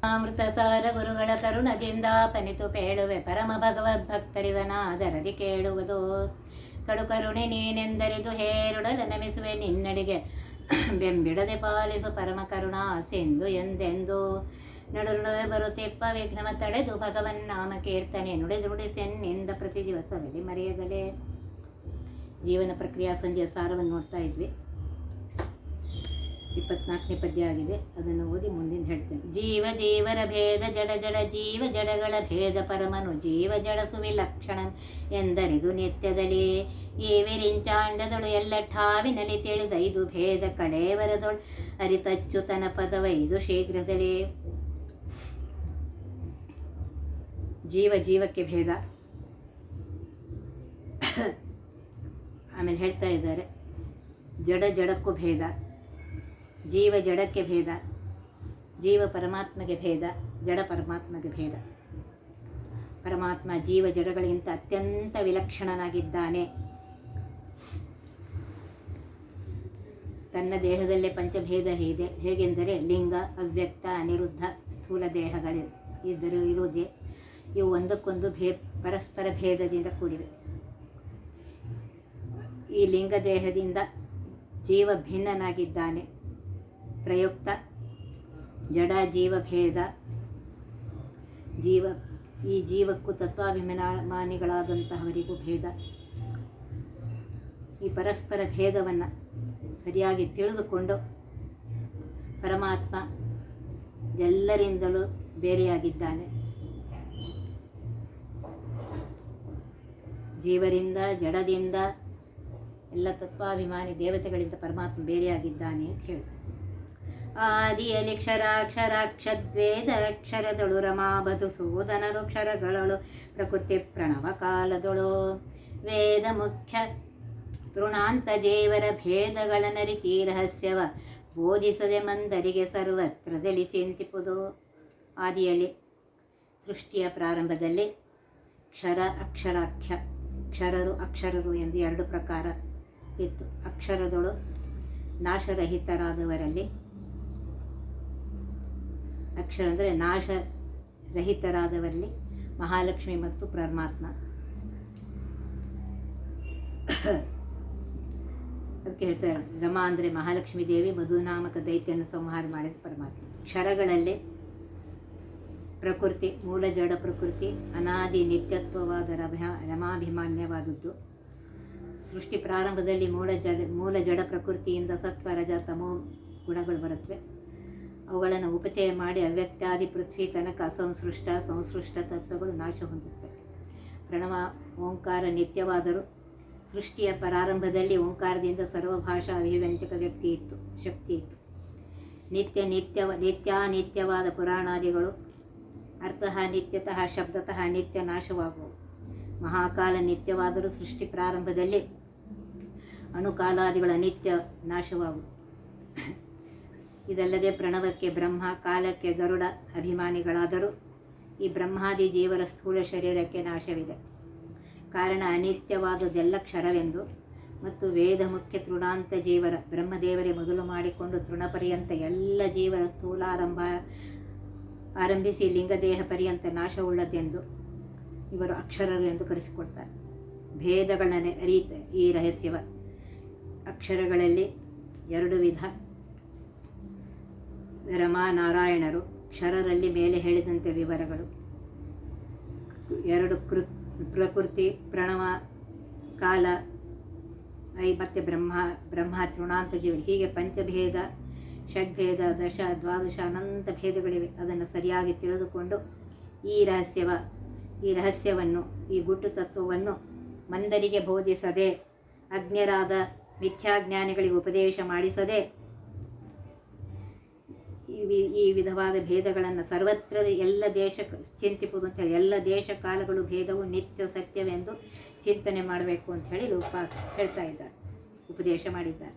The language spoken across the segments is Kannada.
ಅಮೃತಸಾರ ಗುರುಗಳ ಕರುಣದಿಂದ ಪನಿತು ಪೇಳುವೆ ಪರಮ ಭಗವದ್ಭಕ್ತರಿದನಾದರದಿ ಕೇಳುವುದು. ಕಡು ಕರುಣೆ ನೀನೆಂದರಿದು ಹೇರುಡಲ ನಮಿಸುವೆ ನಿನ್ನಡಿಗೆ ಬೆಂಬಿಡದೆ ಪಾಲಿಸು ಪರಮ ಕರುಣಾ ಸಿಂಧು ಎಂದೆಂದು. ನಡುವೆ ಬರುತ್ತಿಪ್ಪ ವಿಘ್ನವ ತಡೆದು ಭಗವನ್ ನಾಮ ಕೀರ್ತನೆ ನುಡಿದು ನುಡಿಸೆನ್ನಿಂದ ಪ್ರತಿ ದಿವಸದಲ್ಲಿ ಮರೆಯದಲೇ. ಜೀವನ ಪ್ರಕ್ರಿಯಾ ಸಂಧಿಯ ಸಾರವನ್ನು ನೋಡ್ತಾ ಇದ್ವಿ. 24ನೇ ಪದ್ಯ ಆಗಿದೆ, ಅದನ್ನು ಓದಿ ಮುಂದಿನ ಹೇಳ್ತೇನೆ. ಜೀವ ಜೀವರ ಭೇದ ಜಡ ಜಡ ಜೀವ ಜಡಗಳ ಭೇದ ಪರಮನು ಜೀವ ಜಡ ಸುವಿಲಕ್ಷಣ ಎಂದರಿದು ನಿತ್ಯದಲ್ಲಿ. ಈ ವಿರಿಂಚಾಂಡದಳು ಎಲ್ಲ ಠಾವಿನಲ್ಲಿ ತಿಳಿದೈದು ಭೇದ ಕಡೇವರದೊಳು ಅರಿತಚ್ಚುತನ ಪದವೈದು ಶೀಘ್ರದಲ್ಲಿ. ಜೀವ ಜೀವಕ್ಕೆ ಭೇದ, ಆಮೇಲೆ ಹೇಳ್ತಾ ಇದ್ದಾರೆ ಜಡ ಜಡಕ್ಕೂ ಭೇದ, ಜೀವ ಜಡಕ್ಕೆ ಭೇದ, ಜೀವ ಪರಮಾತ್ಮಗೆ ಭೇದ, ಜಡ ಪರಮಾತ್ಮಗೆ ಭೇದ. ಪರಮಾತ್ಮ ಜೀವ ಜಡಗಳಿಗಿಂತ ಅತ್ಯಂತ ವಿಲಕ್ಷಣನಾಗಿದ್ದಾನೆ. ತನ್ನ ದೇಹದಲ್ಲೇ ಪಂಚಭೇದ ಇದೆ. ಹೇಗೆಂದರೆ ಲಿಂಗ, ಅವ್ಯಕ್ತ, ಅನಿರುದ್ಧ, ಸ್ಥೂಲ ದೇಹಗಳು ಇರುವುದೇ. ಇವು ಒಂದಕ್ಕೊಂದು ಪರಸ್ಪರ ಭೇದದಿಂದ ಕೂಡಿವೆ. ಈ ಲಿಂಗ ದೇಹದಿಂದ ಜೀವ ಭಿನ್ನನಾಗಿದ್ದಾನೆ. ಪ್ರಯುಕ್ತ ಜಡ ಜೀವ ಭೇದ. ಈ ಜೀವಕ್ಕೂ ತತ್ವಾಭಿಮಾನಿಗಳಾದಂತಹವರಿಗೂ ಭೇದ. ಈ ಪರಸ್ಪರ ಭೇದವನ್ನು ಸರಿಯಾಗಿ ತಿಳಿದುಕೊಂಡು ಪರಮಾತ್ಮ ಎಲ್ಲರಿಂದಲೂ ಬೇರೆಯಾಗಿದ್ದಾನೆ. ಜೀವರಿಂದ, ಜಡದಿಂದ, ಎಲ್ಲ ತತ್ವಾಭಿಮಾನಿ ದೇವತೆಗಳಿಂದ ಪರಮಾತ್ಮ ಬೇರೆಯಾಗಿದ್ದಾನೆ ಅಂತ ಹೇಳಿದ್ರು. ಆದಿಯಲ್ಲಿ ಕ್ಷರಾಕ್ಷರಾಕ್ಷದ್ವೇದ ಅಕ್ಷರದಳು ರಮಾಬದು ಸೂದನರು ಕ್ಷರಗಳಳು ಪ್ರಕೃತಿ ಪ್ರಣವ ಕಾಲದೊಳು. ವೇದ ಮುಖ್ಯ ತೃಣಾಂತ ಜೇವರ ಭೇದಗಳ ನರಿತಿ ರಹಸ್ಯವ ಬೋಧಿಸದೆ ಮಂದರಿಗೆ ಸರ್ವತ್ರದಲ್ಲಿ ಚಿಂತಿಪುದು. ಆದಿಯಲ್ಲಿ ಸೃಷ್ಟಿಯ ಪ್ರಾರಂಭದಲ್ಲಿ ಕ್ಷರ ಅಕ್ಷರಾಖ್ಯ, ಕ್ಷರರು ಅಕ್ಷರರು ಎಂದು ಎರಡು ಪ್ರಕಾರ ಇತ್ತು. ಅಕ್ಷರದೊಳು ನಾಶರಹಿತರಾದವರಲ್ಲಿ, ಅಕ್ಷರ ಅಂದರೆ ನಾಶರಹಿತರಾದವರಲ್ಲಿ ಮಹಾಲಕ್ಷ್ಮಿ ಮತ್ತು ಪರಮಾತ್ಮ. ಅದಕ್ಕೆ ಹೇಳ್ತಾರೆ ರಮಾ ಅಂದರೆ ಮಹಾಲಕ್ಷ್ಮೀ ದೇವಿ, ಮಧುನಾಮಕ ದೈತ್ಯನ ಸಂಹಾರ ಮಾಡಿದ ಪರಮಾತ್ಮ. ಕ್ಷರಗಳಲ್ಲಿ ಪ್ರಕೃತಿ, ಮೂಲ ಜಡ ಪ್ರಕೃತಿ ಅನಾದಿ ನಿತ್ಯತ್ವವಾದ ರಮಾಭಿಮಾನ್ಯವಾದದ್ದು. ಸೃಷ್ಟಿ ಪ್ರಾರಂಭದಲ್ಲಿ ಮೂಲ ಜಡ ಪ್ರಕೃತಿಯಿಂದ ಸತ್ವ ರಜ ತಮೋ ಗುಣಗಳು ಬರುತ್ತವೆ. ಅವುಗಳನ್ನು ಉಪಚಯ ಮಾಡಿ ಅವ್ಯಕ್ತಾದಿ ಪೃಥ್ವಿ ತನಕ ಸಂಸೃಷ್ಟ ತತ್ವಗಳು ನಾಶ ಹೊಂದುತ್ತವೆ. ಪ್ರಣವ ಓಂಕಾರ ನಿತ್ಯವಾದರೂ ಸೃಷ್ಟಿಯ ಪ್ರಾರಂಭದಲ್ಲಿ ಓಂಕಾರದಿಂದ ಸರ್ವಭಾಷಾ ಅಭಿವ್ಯಂಜಕ ಶಕ್ತಿ ಇತ್ತು. ನಿತ್ಯಾನಿತ್ಯವಾದ ಪುರಾಣಾದಿಗಳು ಅರ್ಥಃ ನಿತ್ಯತಃ ಶಬ್ದತಃ ನಿತ್ಯ ನಾಶವಾಗುವು. ಮಹಾಕಾಲ ನಿತ್ಯವಾದರೂ ಸೃಷ್ಟಿ ಪ್ರಾರಂಭದಲ್ಲಿ ಅಣುಕಾಲಾದಿಗಳ ನಿತ್ಯ ನಾಶವಾಗುವು. ಇದಲ್ಲದೆ ಪ್ರಣವಕ್ಕೆ ಬ್ರಹ್ಮ, ಕಾಲಕ್ಕೆ ಗರುಡ ಅಭಿಮಾನಿಗಳಾದರೂ ಈ ಬ್ರಹ್ಮಾದಿ ಜೀವರ ಸ್ಥೂಲ ಶರೀರಕ್ಕೆ ನಾಶವಿದೆ. ಕಾರಣ ಅನಿತ್ಯವಾದುದೆಲ್ಲ ಕ್ಷರವೆಂದು ಮತ್ತು ವೇದ ಮುಖ್ಯ ತೃಣಾಂತ ಜೀವರ ಬ್ರಹ್ಮದೇವರೇ ಮೊದಲು ಮಾಡಿಕೊಂಡು ತೃಣಪರ್ಯಂತ ಎಲ್ಲ ಜೀವರ ಆರಂಭಿಸಿ ಲಿಂಗದೇಹ ಪರ್ಯಂತ ನಾಶವುಳ್ಳದೆಂದು ಇವರು ಅಕ್ಷರರು ಎಂದು ಕರೆಸಿಕೊಡ್ತಾರೆ. ಭೇದಗಳನ್ನೇ ಅರಿತ ಈ ರಹಸ್ಯವ. ಅಕ್ಷರಗಳಲ್ಲಿ ಎರಡು ವಿಧ. ರಮಾನಾರಾಯಣರು. ಕ್ಷರರಲ್ಲಿ ಮೇಲೆ ಹೇಳಿದಂತೆ ವಿವರಗಳು. ಎರಡು ಪ್ರಕೃತಿ, ಪ್ರಣವ, ಕಾಲ, ಮತ್ತು ಬ್ರಹ್ಮ ತೃಣಾಂತ ಜೀವನ. ಹೀಗೆ ಪಂಚಭೇದ, ಷಡ್ಭೇದ, ದಶ, ದ್ವಾದಶ ಅನಂತ ಭೇದಗಳಿವೆ. ಅದನ್ನು ಸರಿಯಾಗಿ ತಿಳಿದುಕೊಂಡು ಈ ರಹಸ್ಯವನ್ನು, ಈ ಗುಟ್ಟು ತತ್ವವನ್ನು ಮಂದರಿಗೆ ಬೋಧಿಸದೆ, ಅಜ್ಞರಾದ ಮಿಥ್ಯಾಜ್ಞಾನಿಗಳಿಗೆ ಉಪದೇಶ ಮಾಡಿಸದೆ, ಈ ವಿಧವಾದ ಭೇದಗಳನ್ನು ಸರ್ವತ್ರ ಎಲ್ಲ ದೇಶ ಚಿಂತಿಪುದು ಅಂತ ಹೇಳಿ, ಎಲ್ಲ ದೇಶ ಕಾಲಗಳು ಭೇದವು ನಿತ್ಯ ಸತ್ಯವೆಂದು ಚಿಂತನೆ ಮಾಡಬೇಕು ಅಂತ ಹೇಳಿ ಹೇಳ್ತಾ ಇದ್ದಾರೆ, ಉಪದೇಶ ಮಾಡಿದ್ದಾರೆ.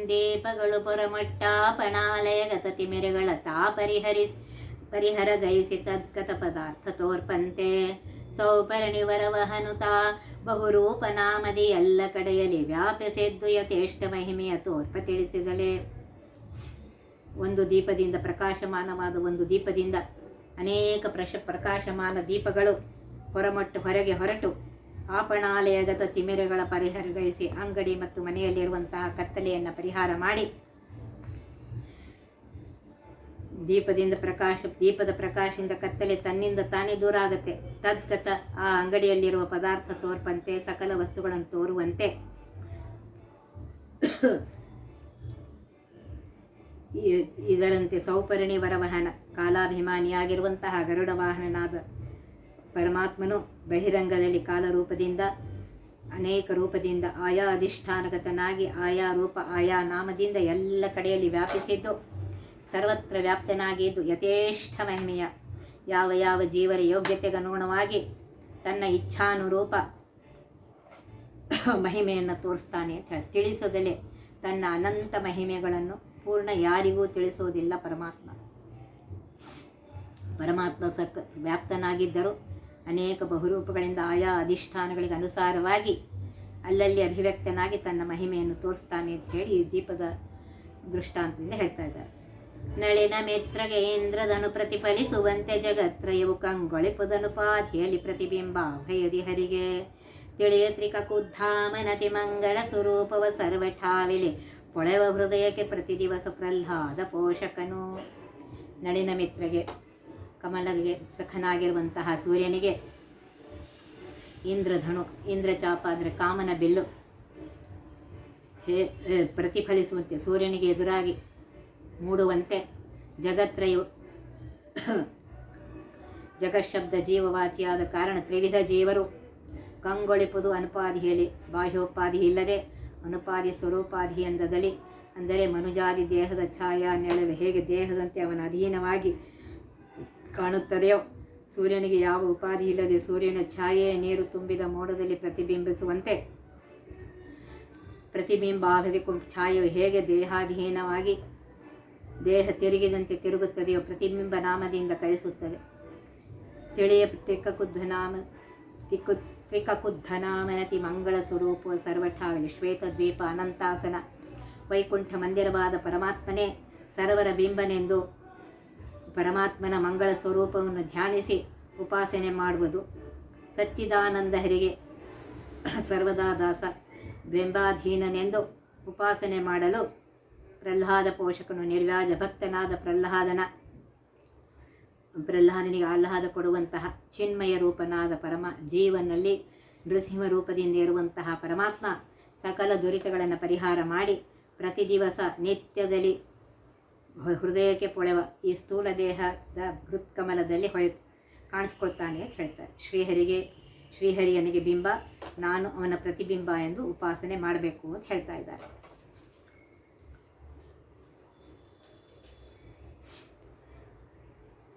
ದೀಪಗಳು ಪೊರಮಟ್ಟಾಪಣಾಲಯ ಗತತಿ ಮೆರೆಗಳ ಪರಿಹರ ಗೈಸಿ ತದ್ಗತ ಪದಾರ್ಥ ತೋರ್ಪಂತೆ. ಸೌಪರ್ಣಿವರವಹನುತಾ ಬಹುರೂಪನಾಮದಿ ಎಲ್ಲ ಕಡೆಯಲ್ಲಿ ವ್ಯಾಪಿಸಿದ್ದು ಯಥೇಷ್ಟ ಮಹಿಮೆಯ ತೋರ್ಪ ತಿಳಿಸಿದಲೇ. ಒಂದು ದೀಪದಿಂದ ಪ್ರಕಾಶಮಾನವಾದ ಒಂದು ದೀಪದಿಂದ ಅನೇಕ ಪ್ರಕಾಶಮಾನ ದೀಪಗಳು ಹೊರಗೆ ಹೊರಟು ಆಪಣಾಲಯಗತ ತಿಮಿರಗಳ ಪರಿಹರಿಸಿ ಅಂಗಡಿ ಮತ್ತು ಮನೆಯಲ್ಲಿರುವಂತಹ ಕತ್ತಲೆಯನ್ನು ಪರಿಹಾರ ಮಾಡಿ ದೀಪದ ಪ್ರಕಾಶದಿಂದ ಕತ್ತಲೆ ತನ್ನಿಂದ ತಾನೇ ದೂರ ಆಗುತ್ತೆ. ತದ್ಗತ ಆ ಅಂಗಡಿಯಲ್ಲಿರುವ ಪದಾರ್ಥ ತೋರ್ಪಂತೆ ಸಕಲ ವಸ್ತುಗಳನ್ನು ತೋರುವಂತೆ ಇದರಂತೆ ಸೌಪರ್ಣಿ ವರವಹನ ಕಾಲಾಭಿಮಾನಿಯಾಗಿರುವಂತಹ ಗರುಡ ವಾಹನನಾದ ಪರಮಾತ್ಮನು ಬಹಿರಂಗದಲ್ಲಿ ಕಾಲರೂಪದಿಂದ ಅನೇಕ ರೂಪದಿಂದ ಆಯಾ ಅಧಿಷ್ಠಾನಗತನಾಗಿ ಆಯಾ ರೂಪ ಆಯಾ ನಾಮದಿಂದ ಎಲ್ಲ ಕಡೆಯಲ್ಲಿ ವ್ಯಾಪಿಸಿದ್ದು ಸರ್ವತ್ರ ವ್ಯಾಪ್ತನಾಗಿದ್ದು ಯಥೇಷ್ಟ ಮಹಿಮೆಯ ಯಾವ ಯಾವ ಜೀವರ ಯೋಗ್ಯತೆಗನುಗುಣವಾಗಿ ತನ್ನ ಇಚ್ಛಾನುರೂಪ ಮಹಿಮೆಯನ್ನು ತೋರಿಸ್ತಾನೆ ಅಂತ ಹೇಳಿ ತಿಳಿಸದಲೇ ತನ್ನ ಅನಂತ ಮಹಿಮೆಗಳನ್ನು ಪೂರ್ಣ ಯಾರಿಗೂ ತಿಳಿಸೋದಿಲ್ಲ ಪರಮಾತ್ಮ ವ್ಯಾಪ್ತನಾಗಿದ್ದರೂ ಅನೇಕ ಬಹುರೂಪಗಳಿಂದ ಆಯಾ ಅಧಿಷ್ಠಾನಗಳಿಗೆ ಅನುಸಾರವಾಗಿ ಅಲ್ಲಲ್ಲಿ ಅಭಿವ್ಯಕ್ತನಾಗಿ ತನ್ನ ಮಹಿಮೆಯನ್ನು ತೋರಿಸ್ತಾನೆ ಅಂತ ಹೇಳಿ ಈ ದೀಪದ ದೃಷ್ಟಾಂತದಿಂದ ಹೇಳ್ತಾ ಇದ್ದಾರೆ. ನಳಿನ ಮಿತ್ರಗೆ ಇಂದ್ರದನು ಪ್ರತಿಫಲಿಸುವಂತೆ ಜಗತ್ರಯವು ಕಂಗೊಳಿಪುದನುಪಾಧಿಯಲ್ಲಿ ಪ್ರತಿಬಿಂಬ ಭಯದಿ ಹರಿಗೆ ತಿಳಿಯತ್ರಿಕ ಕುದ್ಧಾಮನತಿ ಮಂಗಳ ಸ್ವರೂಪವ ಸರ್ವಠಾವಿಲೆ ಪೊಳೆವ ಹೃದಯಕ್ಕೆ ಪ್ರತಿ ದಿವಸ ಪ್ರಹ್ಲಾದ ಪೋಷಕನು. ನಳಿನ ಮಿತ್ರಗೆ ಕಮಲಗೆ ಸಖನಾಗಿರುವಂತಹ ಸೂರ್ಯನಿಗೆ ಇಂದ್ರಧನು ಇಂದ್ರಚಾಪ ಅಂದರೆ ಕಾಮನ ಬಿಲ್ಲು ಪ್ರತಿಫಲಿಸುವಂತೆ ಸೂರ್ಯನಿಗೆ ಎದುರಾಗಿ ಮೂಡುವಂತೆ ಜಗತ್ರಯು ಜಗಶಬ್ದ ಜೀವವಾಚಿಯಾದ ಕಾರಣ ತ್ರಿವಿಧ ಜೀವರು ಕಂಗೊಳಿಪುದು ಅನುಪಾದಿಯಲ್ಲಿ ಬಾಹ್ಯೋಪಾಧಿ ಇಲ್ಲದೆ ಅನುಪಾದಿ ಸ್ವರೂಪಾಧಿ ಎಂದದಲ್ಲಿ ಅಂದರೆ ಮನುಜಾದಿ ದೇಹದ ಛಾಯಾ ನೆಳವೆ ಹೇಗೆ ದೇಹದಂತೆ ಅವನ ಅಧೀನವಾಗಿ ಕಾಣುತ್ತದೆಯೋ ಸೂರ್ಯನಿಗೆ ಯಾವ ಉಪಾಧಿ ಇಲ್ಲದೆ ಸೂರ್ಯನ ಛಾಯೆಯ ನೀರು ತುಂಬಿದ ಮೋಡದಲ್ಲಿ ಪ್ರತಿಬಿಂಬಿಸುವಂತೆ ಪ್ರತಿಬಿಂಬಾವಧಿ ಛಾಯೆಯು ಹೇಗೆ ದೇಹಾಧೀನವಾಗಿ ದೇಹ ತಿರುಗಿದಂತೆ ತಿರುಗುತ್ತದೆಯೋ ಪ್ರತಿಬಿಂಬ ನಾಮದಿಂದ ಕರೆಸುತ್ತದೆ. ತಿಳಿಯ ತ್ರಿಕಕುದ್ಧನಾಮನತಿ ಮಂಗಳ ಸ್ವರೂಪ ಸರ್ವಠಾವಿಲಿ ಶ್ವೇತದ್ವೀಪ ಅನಂತಾಸನ ವೈಕುಂಠ ಮಂದಿರವಾದ ಪರಮಾತ್ಮನೇ ಸರ್ವರ ಬಿಂಬನೆಂದು ಪರಮಾತ್ಮನ ಮಂಗಳ ಸ್ವರೂಪವನ್ನು ಧ್ಯಾನಿಸಿ ಉಪಾಸನೆ ಮಾಡುವುದು. ಸಚ್ಚಿದಾನಂದ ಹರಿಗೆ ಸರ್ವದಾ ದಾಸ ಬಿಂಬಾಧೀನನೆಂದು ಉಪಾಸನೆ ಮಾಡಲು ಪ್ರಹ್ಲಾದ ಪೋಷಕನು ನಿರ್ವ್ಯಾಜ ಭಕ್ತನಾದ ಪ್ರಹ್ಲಾದನಿಗೆ ಆಹ್ಲಾದ ಕೊಡುವಂತಹ ಚಿನ್ಮಯ ರೂಪನಾದ ಜೀವನಲ್ಲಿ ನೃಸಿಂಹ ರೂಪದಿಂದ ಇರುವಂತಹ ಪರಮಾತ್ಮ ಸಕಲ ದುರಿತಗಳನ್ನು ಪರಿಹಾರ ಮಾಡಿ ಪ್ರತಿ ದಿವಸ ನಿತ್ಯದಲ್ಲಿ ಹೃದಯಕ್ಕೆ ಪೊಳೆವ ಈ ಸ್ಥೂಲ ದೇಹದ ಹೃತ್ಕಮಲದಲ್ಲಿ ಕಾಣಿಸ್ಕೊಳ್ತಾನೆ ಅಂತ ಹೇಳ್ತಾರೆ. ಶ್ರೀಹರಿಯನಿಗೆ ಬಿಂಬ, ನಾನು ಅವನ ಪ್ರತಿಬಿಂಬ ಎಂದು ಉಪಾಸನೆ ಮಾಡಬೇಕು ಅಂತ ಹೇಳ್ತಾ ಇದ್ದಾರೆ.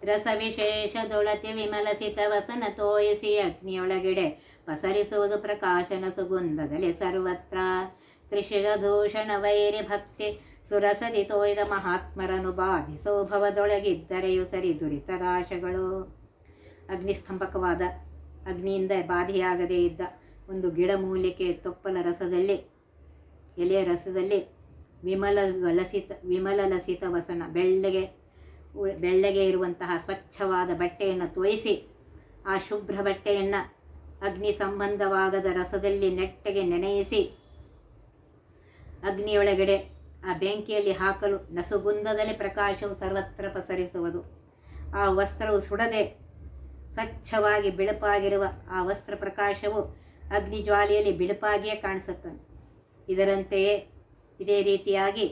ರಸವಿಶೇಷದೊಳತಿ ವಿಮಲಸಿತ ವಸನ ತೋಯಿಸಿ ಅಗ್ನಿಯೊಳಗಿಡೆ ಪಸರಿಸುವುದು ಪ್ರಕಾಶನ ಸುಗಂಧದಲ್ಲಿ ಸರ್ವತ್ರ ತ್ರಿಶಿರದೂಷಣ ವೈರಿ ಭಕ್ತಿ ಸುರಸದಿ ತೋಯ್ದ ಮಹಾತ್ಮರನು ಬಾಧಿಸೋ ಭವದೊಳಗಿದ್ದರೆಯು ಸರಿ ದುರಿತರಾಶಗಳು. ಅಗ್ನಿಸ್ತಂಭಕವಾದ ಅಗ್ನಿಯಿಂದ ಬಾಧೆಯಾಗದೇ ಇದ್ದ ಒಂದು ಗಿಡಮೂಲಿಕೆ ತೊಪ್ಪಲ ರಸದಲ್ಲಿ ಎಲೆಯ ರಸದಲ್ಲಿ ವಿಮಲ ಲಸಿತ ವಸನ ಬೆಳ್ಳಗೆ ಇರುವಂತಹ ಸ್ವಚ್ಛವಾದ ಬಟ್ಟೆಯನ್ನು ತೋಯಿಸಿ ಆ ಶುಭ್ರ ಬಟ್ಟೆಯನ್ನು ಅಗ್ನಿ ಸಂಬಂಧವಾಗದ ರಸದಲ್ಲಿ ನೆಟ್ಟಗೆ ನೆನೆಯಿಸಿ ಅಗ್ನಿಯೊಳಗಡೆ ಆ ಬೆಂಕಿಯಲ್ಲಿ ಹಾಕಲು ನಸುಗುಂದದಲ್ಲಿ ಪ್ರಕಾಶವು ಸರ್ವತ್ರ ಪಸರಿಸುವುದು. ಆ ವಸ್ತ್ರವು ಸುಡದೆ ಸ್ವಚ್ಛವಾಗಿ ಬಿಳುಪಾಗಿರುವ ಆ ವಸ್ತ್ರ ಪ್ರಕಾಶವು ಅಗ್ನಿ ಜ್ವಾಲೆಯಲ್ಲಿ ಬಿಳುಪಾಗಿಯೇ ಕಾಣಿಸುತ್ತಂತೆ. ಇದರಂತೆಯೇ ಇದೇ ರೀತಿಯಾಗಿ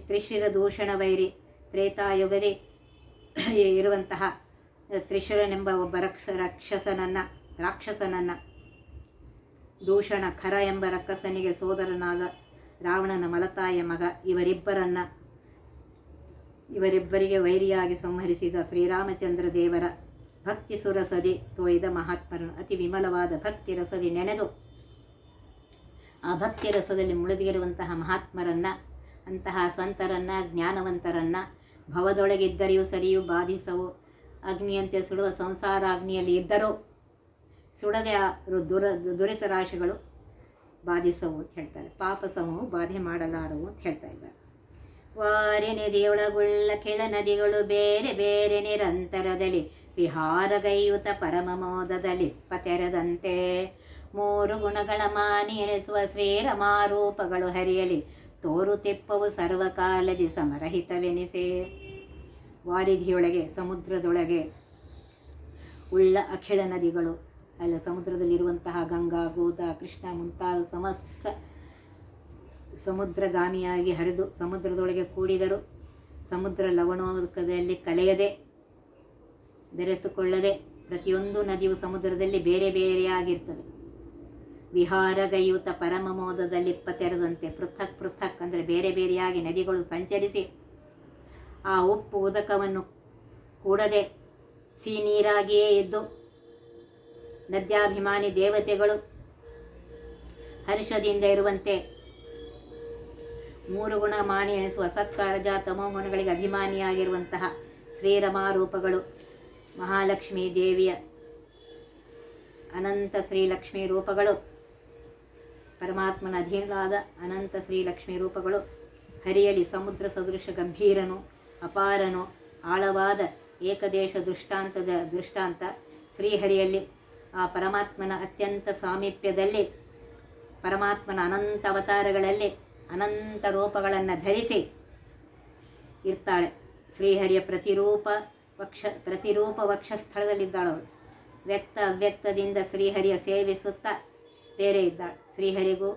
ತ್ರಿಶಿರ ದೂಷಣ ವೈರಿ ತ್ರೇತಾಯುಗದಿ ಇರುವಂತಹ ತ್ರಿಶಿರನೆಂಬ ಒಬ್ಬ ರಾಕ್ಷಸನನ್ನು ದೂಷಣ ಖರ ಎಂಬ ರಕ್ಕಸನಿಗೆ ಸೋದರನಾದ ರಾವಣನ ಮಲತಾಯ ಮಗ ಇವರಿಬ್ಬರಿಗೆ ವೈರಿಯಾಗಿ ಸಂಹರಿಸಿದ ಶ್ರೀರಾಮಚಂದ್ರ ದೇವರ ಭಕ್ತಿ ಸುರಸದಿ ತೋಯ್ದ ಮಹಾತ್ಮರನು ಅತಿ ವಿಮಲವಾದ ಭಕ್ತಿ ರಸದಿ ನೆನೆದು ಆ ಭಕ್ತಿ ರಸದಲ್ಲಿ ಮುಳುಗಿರುವಂತಹ ಮಹಾತ್ಮರನ್ನು ಅಂತಹ ಸಂತರನ್ನು ಜ್ಞಾನವಂತರನ್ನು ಭವದೊಳಗಿದ್ದರೆಯೂ ಸರಿಯೂ ಬಾಧಿಸವು ಅಗ್ನಿಯಂತೆ ಸುಡುವ ಸಂಸಾರ ಅಗ್ನಿಯಲ್ಲಿ ಇದ್ದರೂ ಸುಡದೆ ದುರಿತ ರಾಶಿಗಳು ಬಾಧಿಸವು ಅಂತ ಹೇಳ್ತಾರೆ. ಪಾಪ ಸಮೂಹ ಬಾಧೆ ಮಾಡಲಾರವು ಅಂತ ಹೇಳ್ತಾ ಇದ್ದಾರೆ. ವಾರಿ ನದಿಯೊಳಗುಳ್ಳ ಕೆಳ ನದಿಗಳು ಬೇರೆ ಬೇರೆ ನಿರಂತರದಲ್ಲಿ ವಿಹಾರಗೈಯುತ ಪರಮ ಮೋದದಲ್ಲಿಪ್ಪ ತೆರೆದಂತೆ ಮೂರು ಗುಣಗಳ ಮಾನಿ ಎನಿಸುವ ಶ್ರೀರಮಾರೂಪಗಳು ಹರಿಯಲಿ ತೋರುತಿಪ್ಪವು ಸರ್ವಕಾಲದಿ ಸಮರಹಿತವೆನಿಸೆ. ವಾರಿಧಿಯೊಳಗೆ ಸಮುದ್ರದೊಳಗೆ ಉಳ್ಳ ಅಖಿಳ ನದಿಗಳು, ಅಲ್ಲ ಸಮುದ್ರದಲ್ಲಿರುವಂತಹ ಗಂಗಾ, ಗೋದಾ, ಕೃಷ್ಣ ಮುಂತಾದ ಸಮಸ್ತ ಸಮುದ್ರಗಾಮಿಯಾಗಿ ಹರಿದು ಸಮುದ್ರದೊಳಗೆ ಕೂಡಿದರು. ಸಮುದ್ರ ಲವಣೋದಕದಲ್ಲಿ ಕಲೆಯದೆ ಬೆರೆತುಕೊಳ್ಳದೆ ಪ್ರತಿಯೊಂದು ನದಿಯು ಸಮುದ್ರದಲ್ಲಿ ಬೇರೆ ಬೇರೆಯಾಗಿರ್ತವೆ. ವಿಹಾರಗೈಯುತ ಪರಮ ಮೋದದಲ್ಲಿಪ್ಪ ತೆರೆದಂತೆ ಪೃಥಕ್ ಪೃಥಕ್ ಅಂದರೆ ಬೇರೆ ಬೇರೆಯಾಗಿ ನದಿಗಳು ಸಂಚರಿಸಿ ಆ ಉಪ್ಪು ಉದಕವನ್ನು ಕೂಡದೆ ಸಿಹಿನೀರಾಗಿಯೇ ಇದ್ದು ನದ್ಯಾಭಿಮಾನಿ ದೇವತೆಗಳು ಹರ್ಷದಿಂದ ಇರುವಂತೆ ಮೂರು ಗುಣ ಮಾನಿ ಎನಿಸುವ ಸತ್ಕಾರಜ ತಮೋಗುಣಗಳಿಗೆ ಅಭಿಮಾನಿಯಾಗಿರುವಂತಹ ಶ್ರೀರಮಾರೂಪಗಳು ಮಹಾಲಕ್ಷ್ಮೀ ದೇವಿಯ ಅನಂತ ಶ್ರೀಲಕ್ಷ್ಮೀ ರೂಪಗಳು, ಪರಮಾತ್ಮನ ಅಧೀನರಾದ ಅನಂತ ಶ್ರೀಲಕ್ಷ್ಮೀ ರೂಪಗಳು ಹರಿಯಲಿ ಸಮುದ್ರ ಸದೃಶ ಗಂಭೀರನು ಅಪಾರನು ಆಳವಾದ ಏಕದೇಶ ದೃಷ್ಟಾಂತ ಶ್ರೀಹರಿಯಲ್ಲಿ ಆ ಪರಮಾತ್ಮನ ಅತ್ಯಂತ ಸಾಮೀಪ್ಯದಲ್ಲಿ ಪರಮಾತ್ಮನ ಅನಂತ ಅವತಾರಗಳಲ್ಲಿ ಅನಂತ ರೂಪಗಳನ್ನು ಧರಿಸಿ ಇರ್ತಾಳೆ. ಶ್ರೀಹರಿಯ ಪ್ರತಿರೂಪ ವಕ್ಷಸ್ಥಳದಲ್ಲಿದ್ದಾಳವಳು. ವ್ಯಕ್ತ ಅವ್ಯಕ್ತದಿಂದ ಶ್ರೀಹರಿಯ ಸೇವಿಸುತ್ತಾ ಬೇರೆ ಇದ್ದಾಳೆ. ಶ್ರೀಹರಿಗೂ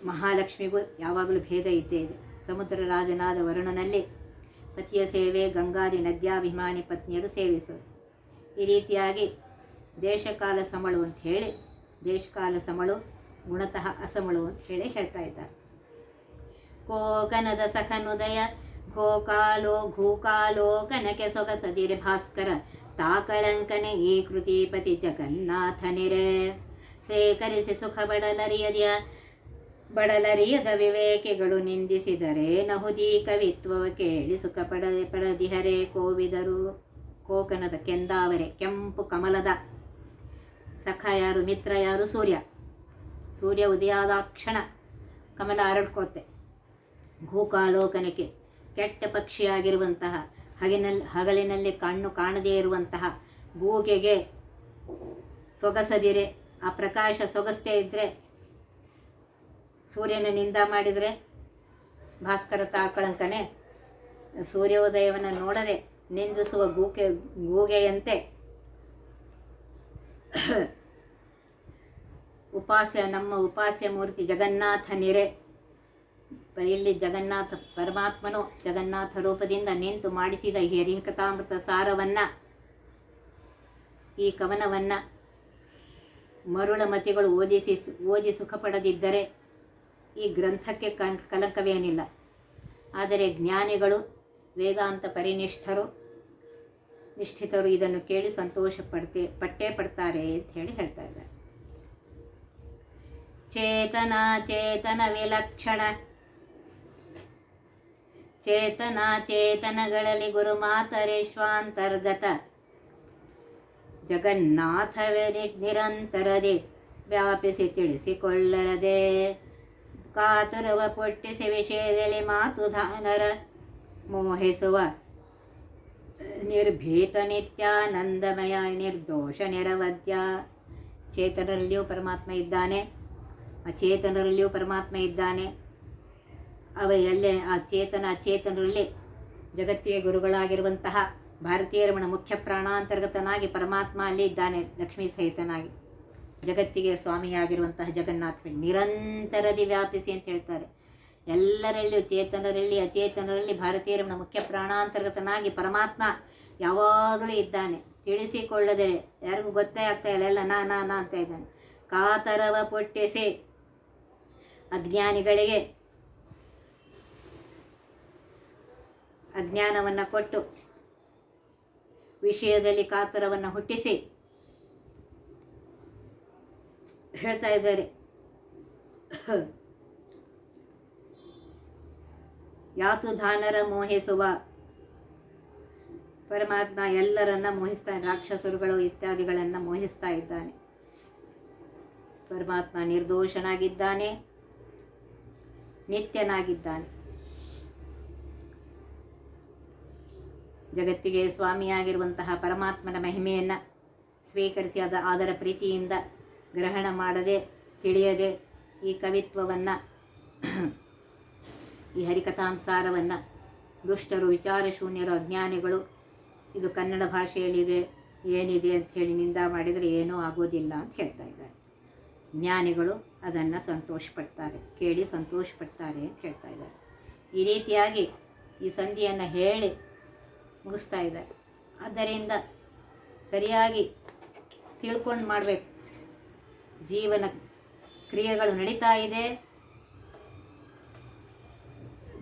ಮಹಾಲಕ್ಷ್ಮಿಗೂ ಯಾವಾಗಲೂ ಭೇದ ಇದ್ದೇ ಇದೆ. ಸಮುದ್ರ ರಾಜನಾದ ವರುಣನಲ್ಲಿ ಪತಿಯ ಸೇವೆ ಗಂಗಾದಿ ನದ್ಯಾಭಿಮಾನಿ ಪತ್ನಿಯರು ಸೇವಿಸುವರು. ಈ ರೀತಿಯಾಗಿ ದೇಶಕಾಲ ಸಮಳು ಅಂತ ಹೇಳಿ, ದೇಶಕಾಲ ಸಮಳು ಗುಣತಃ ಅಸಮಳು ಅಂತ ಹೇಳಿ ಹೇಳ್ತಾ ಇದ್ದಾರೆ. ಕೋಕನದ ಸಖನುದಯ ಘೂಕಾಲೋ ಕನಕೆ ಸೊಗಸದಿರೆ ಭಾಸ್ಕರ ತಾಕಳಂಕನೆ ಈ ಕೃತಿಪತಿ ಜಗನ್ನಾಥನಿರೆ ಸೇಕರಿಸಿ ಸುಖ ಬಡಲರಿಯದ ವಿವೇಕಿಗಳು ನಿಂದಿಸಿದರೆ ನಹುದಿ ಕವಿತ್ವವ ಕೇಳಿ ಸುಖ ಪಡದಿಹರೆ ಕೋವಿದರು. ಕೋಕನದ ಕೆಂದಾವರೆ ಕೆಂಪು ಕಮಲದ ಸಖ ಯಾರು, ಮಿತ್ರ ಯಾರು? ಸೂರ್ಯ ಉದಯಾದಾಕ್ಷಣ ಕಮಲ ಅರಳ್ಕೊಳ್ತೆ. ಘೂಕಾಲೋಕನಕ್ಕೆ ಕೆಟ್ಟ ಪಕ್ಷಿಯಾಗಿರುವಂತಹ ಹಗಲಿನಲ್ಲಿ ಕಣ್ಣು ಕಾಣದೇ ಇರುವಂತಹ ಗೂಗೆಗೆ ಸೊಗಸದಿರೆ, ಆ ಪ್ರಕಾಶ ಸೊಗಸ್ತೇ ಇದ್ದರೆ ಸೂರ್ಯನ ನಿಂದ ಮಾಡಿದರೆ ಭಾಸ್ಕರ ತಾಕಳಂಕನೆ ಸೂರ್ಯೋದಯವನ್ನು ನೋಡದೆ ನಿಂದಿಸುವ ಗೂಗೆಯಂತೆ ನಮ್ಮ ಉಪಾಸ್ಯ ಮೂರ್ತಿ ಜಗನ್ನಾಥನಿರೆ. ಇಲ್ಲಿ ಜಗನ್ನಾಥ ಪರಮಾತ್ಮನು ಜಗನ್ನಾಥ ರೂಪದಿಂದ ನಿಂತು ಮಾಡಿಸಿದ ಈ ಹರಿಕಥಾಮೃತ ಸಾರವನ್ನು, ಈ ಕವನವನ್ನು ಮರುಳಮತಿಗಳು ಓದಿ ಸುಖಪಡದಿದ್ದರೆ ಈ ಗ್ರಂಥಕ್ಕೆ ಕಲಂಕವೇನಿಲ್ಲ. ಆದರೆ ಜ್ಞಾನಿಗಳು ವೇದಾಂತ ನಿಷ್ಠಿತರು ಇದನ್ನು ಕೇಳಿ ಸಂತೋಷ ಪಟ್ಟೇ ಪಡ್ತಾರೆ ಅಂತ ಹೇಳಿ ಹೇಳ್ತಾ ಇದ್ದಾರೆ. ಚೇತನ ವಿಲಕ್ಷಣ ಚೇತನಗಳಲ್ಲಿ ಗುರುಮಾತರೇಶ್ವಾಂತರ್ಗತ ಜಗನ್ನಾಥವೇ ನಿರಂತರದೆ ವ್ಯಾಪಿಸಿ ತಿಳಿಸಿಕೊಳ್ಳದೆ ಕಾತುರವ ಪೊಟ್ಟಿಸಿ ವಿಷಯದಲ್ಲಿ ಮಾತುಧಾನರ ಮೋಹಿಸುವ ನಿರ್ಭೀತ ನಿತ್ಯಾನಂದಮಯ ನಿರ್ದೋಷ ನಿರವಧ್ಯ. ಚೇತನರಲ್ಲಿಯೂ ಪರಮಾತ್ಮ ಇದ್ದಾನೆ, ಅಚೇತನರಲ್ಲಿಯೂ ಪರಮಾತ್ಮ ಇದ್ದಾನೆ. ಅಚೇತನರಲ್ಲಿ ಜಗತ್ತಿಗೆ ಗುರುಗಳಾಗಿರುವಂತಹ ಭಾರತೀಯ ರಮಣ ಮುಖ್ಯ ಪ್ರಾಣಾಂತರ್ಗತನಾಗಿ ಪರಮಾತ್ಮ ಅಲ್ಲಿ ಇದ್ದಾನೆ, ಲಕ್ಷ್ಮೀ ಸಹಿತನಾಗಿ. ಜಗತ್ತಿಗೆ ಸ್ವಾಮಿಯಾಗಿರುವಂತಹ ಜಗನ್ನಾಥ ನಿರಂತರದಿ ವ್ಯಾಪಿಸಿ ಅಂತ ಹೇಳ್ತಾರೆ. ಎಲ್ಲರಲ್ಲಿಯೂ ಚೇತನರಲ್ಲಿ ಅಚೇತನರಲ್ಲಿ ಭಾರತೀಯ ರಮಣ ಮುಖ್ಯ ಪ್ರಾಣಾಂತರ್ಗತನಾಗಿ ಪರಮಾತ್ಮ ಯಾವಾಗಲೂ ಇದ್ದಾನೆ. ತಿಳಿಸಿಕೊಳ್ಳದೆ ಯಾರಿಗೂ ಗೊತ್ತೇ ಆಗ್ತಾ ಇಲ್ಲ, ಎಲ್ಲ ನಾ ಅಂತ ಇದ್ದಾನೆ. ಕಾತರವ ಪೊಟ್ಟಿಸಿ ಅಜ್ಞಾನಿಗಳಿಗೆ ಅಜ್ಞಾನವನ್ನು ಕೊಟ್ಟು ವಿಷಯದಲ್ಲಿ ಕಾತರವನ್ನು ಹುಟ್ಟಿಸಿ ಹೇಳ್ತಾ ಇದ್ದಾರೆ. ಯಾತುಧಾನರ ಮೋಹಿಸುವ ಪರಮಾತ್ಮ ಎಲ್ಲರನ್ನ ಮೋಹಿಸ್ತಾನೆ, ರಾಕ್ಷಸರುಗಳು ಇತ್ಯಾದಿಗಳನ್ನು ಮೋಹಿಸ್ತಾ ಇದ್ದಾನೆ. ಪರಮಾತ್ಮ ನಿರ್ದೋಷನಾಗಿದ್ದಾನೆ, ನಿತ್ಯನಾಗಿದ್ದಾನೆ. ಜಗತ್ತಿಗೆ ಸ್ವಾಮಿಯಾಗಿರುವಂತಹ ಪರಮಾತ್ಮನ ಮಹಿಮೆಯನ್ನು ಸ್ವೀಕರಿಸಿ ಅದರ ಪ್ರೀತಿಯಿಂದ ಗ್ರಹಣ ಮಾಡದೆ ತಿಳಿಯದೆ ಈ ಕವಿತ್ವವನ್ನು, ಈ ಹರಿಕಥಾಂಸಾರವನ್ನು ದುಷ್ಟರು, ವಿಚಾರಶೂನ್ಯರು, ಅಜ್ಞಾನಿಗಳು ಇದು ಕನ್ನಡ ಭಾಷೆಯಲ್ಲಿದೆ ಏನಿದೆ ಅಂಥೇಳಿ ನಿಂದ ಮಾಡಿದರೆ ಏನೂ ಆಗೋದಿಲ್ಲ ಅಂತ ಹೇಳ್ತಾ ಇದ್ದಾರೆ. ಜ್ಞಾನಿಗಳು ಅದನ್ನು ಸಂತೋಷಪಡ್ತಾರೆ, ಕೇಳಿ ಸಂತೋಷಪಡ್ತಾರೆ ಅಂತ ಹೇಳ್ತಾ ಇದ್ದಾರೆ. ಈ ರೀತಿಯಾಗಿ ಈ ಸಂಧಿಯನ್ನು ಹೇಳಿ ಮುಗಿಸ್ತಾ ಇದ್ದಾರೆ. ಆದ್ದರಿಂದ ಸರಿಯಾಗಿ ತಿಳ್ಕೊಂಡು ಮಾಡಬೇಕು. ಜೀವನ ಕ್ರಿಯೆಗಳು ನಡೀತಾ ಇದೆ,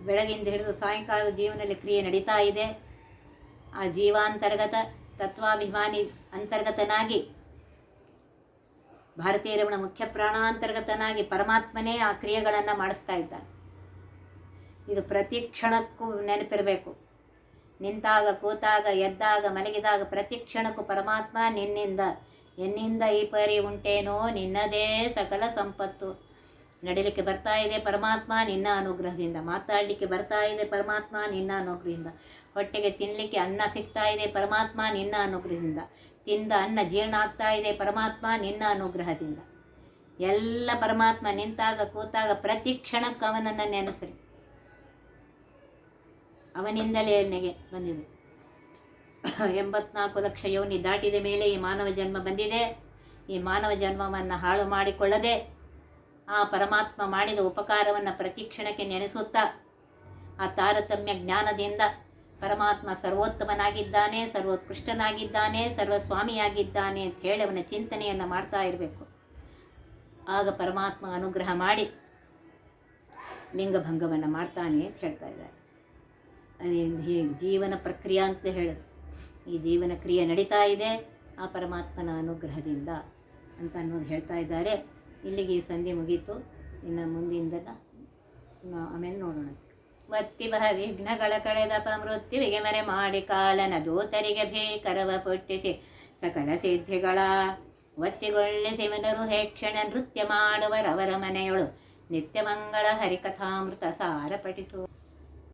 ಬೆಳಗಿಂದ ಹಿಡಿದು ಸಾಯಂಕಾಲ ಜೀವನದಲ್ಲಿ ಕ್ರಿಯೆ ನಡೀತಾ ಇದೆ. ಆ ಜೀವಾಂತರ್ಗತ ತತ್ವಾಭಿಮಾನಿ ಅಂತರ್ಗತನಾಗಿ ಭಾರತೀಯ ರಮಣ ಮುಖ್ಯ ಪ್ರಾಣಾಂತರ್ಗತನಾಗಿ ಪರಮಾತ್ಮನೇ ಆ ಕ್ರಿಯೆಗಳನ್ನು ಮಾಡಿಸ್ತಾ ಇದ್ದಾನೆ. ಇದು ಪ್ರತಿ ಕ್ಷಣಕ್ಕೂ ನೆನಪಿರಬೇಕು. ನಿಂತಾಗ, ಕೂತಾಗ, ಎದ್ದಾಗ, ಮಲಗಿದಾಗ ಪ್ರತಿ ಕ್ಷಣಕ್ಕೂ ಪರಮಾತ್ಮ ಎನ್ನಿಂದ ಈ ಪರಿ ಉಂಟೇನೋ ನಿನ್ನದೇ ಸಕಲ ಸಂಪತ್ತು. ನಡಿಲಿಕ್ಕೆ ಬರ್ತಾ ಇದೆ ಪರಮಾತ್ಮ ನಿನ್ನ ಅನುಗ್ರಹದಿಂದ, ಮಾತಾಡಲಿಕ್ಕೆ ಬರ್ತಾ ಇದೆ ಪರಮಾತ್ಮ ನಿನ್ನ ಅನುಗ್ರಹದಿಂದ, ಹೊಟ್ಟೆಗೆ ತಿನ್ನಲಿಕ್ಕೆ ಅನ್ನ ಸಿಗ್ತಾ ಇದೆ ಪರಮಾತ್ಮ ನಿನ್ನ ಅನುಗ್ರಹದಿಂದ, ತಿಂದ ಅನ್ನ ಜೀರ್ಣ ಆಗ್ತಾ ಇದೆ ಪರಮಾತ್ಮ ನಿನ್ನ ಅನುಗ್ರಹದಿಂದ. ಎಲ್ಲ ಪರಮಾತ್ಮ ನಿಂತಾಗ, ಕೂತಾಗ ಪ್ರತಿ ಕ್ಷಣಕ್ಕೆ ಅವನನ್ನು ನೆನೆಸ್ರಿ. ಅವನಿಂದಲೇ ನನಗೆ ಬಂದಿದೆ. 84 ಲಕ್ಷ ಯೋನಿ ದಾಟಿದ ಮೇಲೆ ಈ ಮಾನವ ಜನ್ಮ ಬಂದಿದೆ. ಈ ಮಾನವ ಜನ್ಮವನ್ನು ಹಾಳು ಮಾಡಿಕೊಳ್ಳದೆ ಆ ಪರಮಾತ್ಮ ಮಾಡಿದ ಉಪಕಾರವನ್ನು ಪ್ರತಿ ಕ್ಷಣಕ್ಕೆ ನೆನೆಸುತ್ತಾ ಆ ತಾರತಮ್ಯ ಜ್ಞಾನದಿಂದ ಪರಮಾತ್ಮ ಸರ್ವೋತ್ತಮನಾಗಿದ್ದಾನೆ, ಸರ್ವೋತ್ಕೃಷ್ಟನಾಗಿದ್ದಾನೆ, ಸರ್ವಸ್ವಾಮಿಯಾಗಿದ್ದಾನೆ ಅಂತ ಹೇಳಿ ಅವನ ಚಿಂತನೆಯನ್ನು ಮಾಡ್ತಾ ಇರಬೇಕು. ಆಗ ಪರಮಾತ್ಮ ಅನುಗ್ರಹ ಮಾಡಿ ಲಿಂಗಭಂಗವನ್ನು ಮಾಡ್ತಾನೆ ಅಂತ ಹೇಳ್ತಾ ಇದ್ದಾರೆ. ಹೀಗೆ ಜೀವನ ಪ್ರಕ್ರಿಯೆ ಅಂತ ಹೇಳೋದು. ಈ ಜೀವನ ಕ್ರಿಯೆ ನಡೀತಾ ಇದೆ ಆ ಪರಮಾತ್ಮನ ಅನುಗ್ರಹದಿಂದ ಅಂತ ಅನ್ನೋದು ಹೇಳ್ತಾ ಇದ್ದಾರೆ. ಇಲ್ಲಿಗೆ ಈ ಸಂಧಿ ಮುಗೀತು. ಇನ್ನು ಮುಂದಿಂದೆಲ್ಲ ಆಮೇಲೆ ನೋಡೋಣ. ವತ್ತಿಬಹ ವಿಘ್ನಗಳ ಕಳೆದಪ ಮೃತ್ಯುವಿಗೆ ಮರೆ ಮಾಡಿ ಕಾಲನ ದೂತರಿಗೆ ಭೀಕರವ ಪುಟ್ಟಿಸಿ ಸಕಲ ಸಿದ್ಧಿಗಳ ಒತ್ತಿಗೊಳ್ಳಿಸಿ ಮನರು ಹೇಕ್ಷಣ ನೃತ್ಯ ಮಾಡುವರವರ ಮನೆಯೊಳು ನಿತ್ಯ ಮಂಗಳ ಹರಿಕಥಾಮೃತ ಸಾರ ಪಠಿಸು.